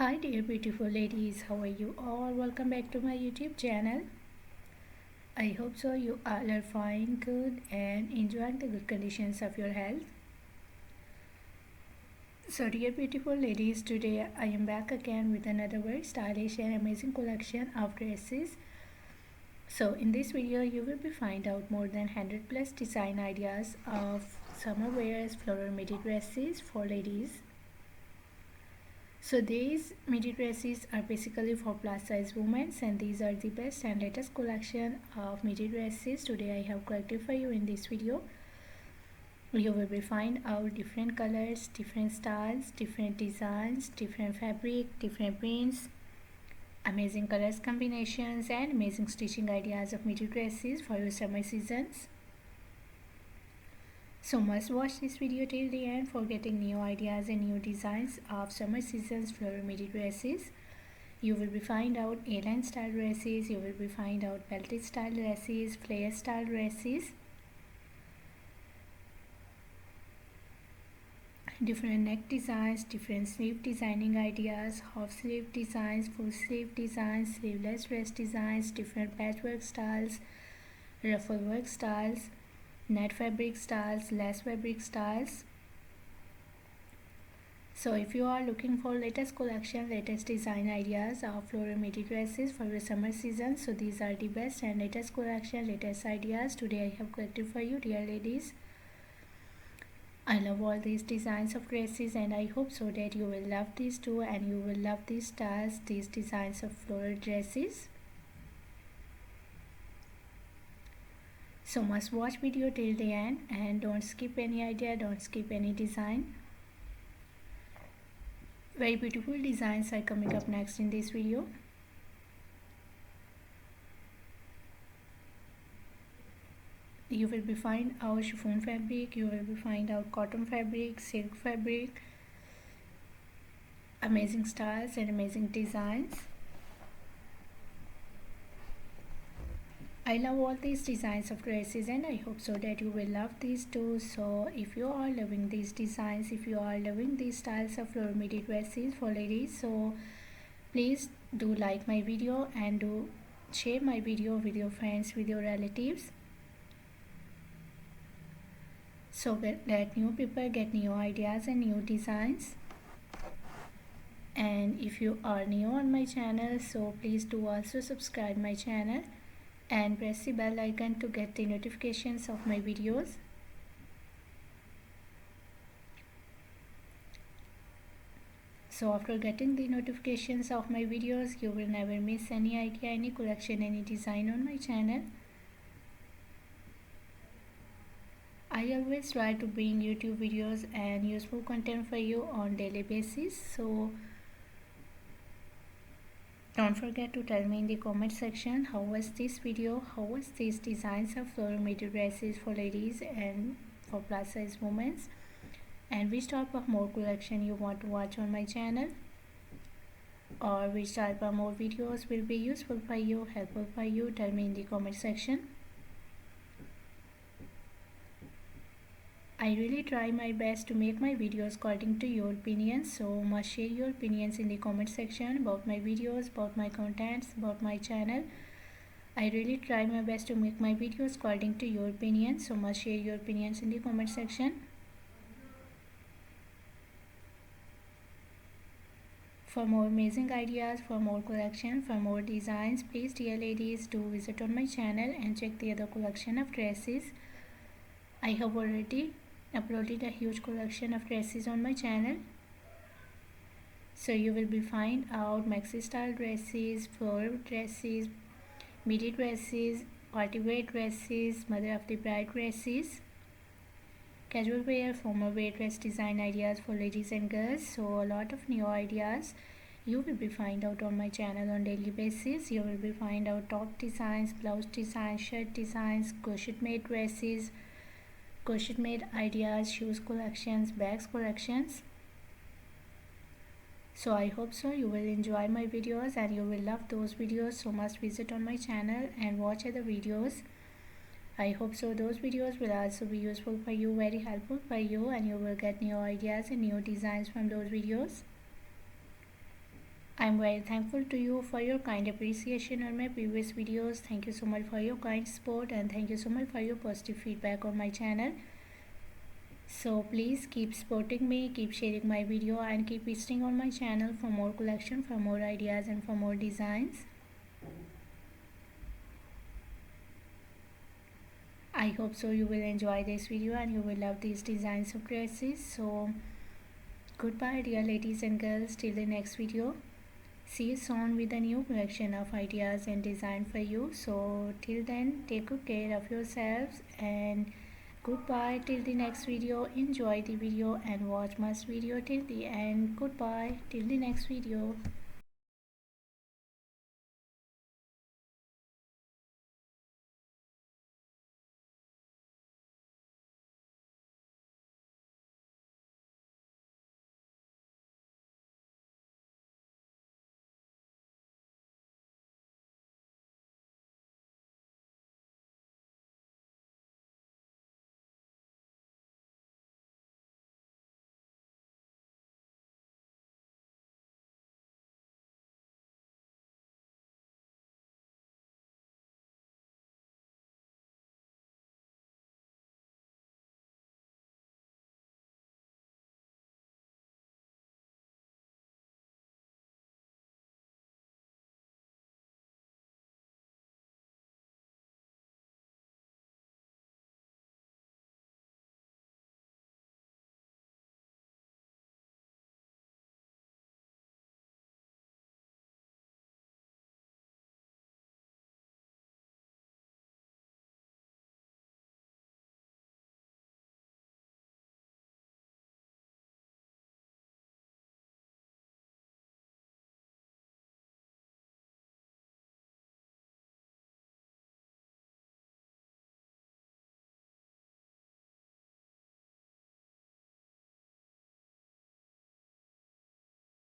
Hi dear beautiful ladies, how are you all? Welcome back to my YouTube channel. I hope so you all are fine, good and enjoying the good conditions of your health. So dear beautiful ladies, today I am back again with another very stylish and amazing collection of dresses. So in this video you will be find out more than 100 plus design ideas of summer wears floral midi dresses for ladies. So these midi dresses are basically for plus size women, and these are the best and latest collection of midi dresses today I have collected for you in this video. You will be find out different colors, different styles, different designs, different fabric, different prints, amazing colors combinations and amazing stitching ideas of midi dresses for your summer seasons. So must watch this video till the end for getting new ideas and new designs of summer season's floral midi dresses. You will be find out A-line style dresses, you will be find out belted style dresses, flare style dresses, different neck designs, different sleeve designing ideas, half sleeve designs, full sleeve designs, sleeveless dress designs, different patchwork styles, ruffle work styles, net fabric styles, lace fabric styles. So if you are looking for latest collection, latest design ideas of floral midi dresses for your summer season, so these are the best and latest collection, latest ideas today I have collected for you dear ladies. I love all these designs of dresses and I hope so that you will love these too and you will love these styles, these designs of floral dresses. So must watch video till the end and don't skip any idea, don't skip any design. Very beautiful designs are coming up next in this video. You will be find out chiffon fabric, you will be find out cotton fabric, silk fabric, amazing styles and amazing designs. I love all these designs of dresses and I hope so that you will love these too. So if you are loving these designs, if you are loving these styles of floral midi dresses for ladies, so please do like my video and do share my video with your friends, with your relatives, so that new people get new ideas and new designs. And if you are new on my channel, so please do also subscribe my channel and press the bell icon to get the notifications of my videos. So after getting the notifications of my videos, you will never miss any idea, any collection, any design on my channel. I always try to bring YouTube videos and useful content for you on daily basis. So don't forget to tell me in the comment section how was this video, how was these designs of floral midi dresses for ladies and for plus size women, and which type of more collection you want to watch on my channel, or which type of more videos will be useful for you, helpful for you. Tell me in the comment section. I really try my best to make my videos according to your opinions, so must share your opinions in the comment section about my videos, about my contents, about my channel. I really try my best to make my videos according to your opinions, so must share your opinions in the comment section. For more amazing ideas, for more collection, for more designs, please dear ladies do visit on my channel and check the other collection of dresses. I have already uploaded a huge collection of dresses on my channel. So you will be find out maxi style dresses, floral dresses, midi dresses, party wear dresses, mother of the bride dresses, casual wear, formal wear dress design ideas for ladies and girls. So a lot of new ideas you will be find out on my channel on daily basis. You will be find out top designs, blouse designs, shirt designs, crochet made dresses, crochet made ideas, shoes collections, bags collections. So I hope so you will enjoy my videos and you will love those videos, so must visit on my channel and watch other videos. I hope so those videos will also be useful for you, very helpful for you, and you will get new ideas and new designs from those videos. I'm very thankful to you for your kind appreciation on my previous videos. Thank you so much for your kind support, and thank you so much for your positive feedback on my channel. So please keep supporting me, keep sharing my video, and keep visiting on my channel for more collection, for more ideas, and for more designs. I hope so you will enjoy this video and you will love these designs of dresses. So goodbye dear ladies and girls, till the next video. See you soon with a new collection of ideas and design for you. So till then, take good care of yourselves, and goodbye till the next video. Enjoy the video and watch my video till the end. Goodbye till the next video.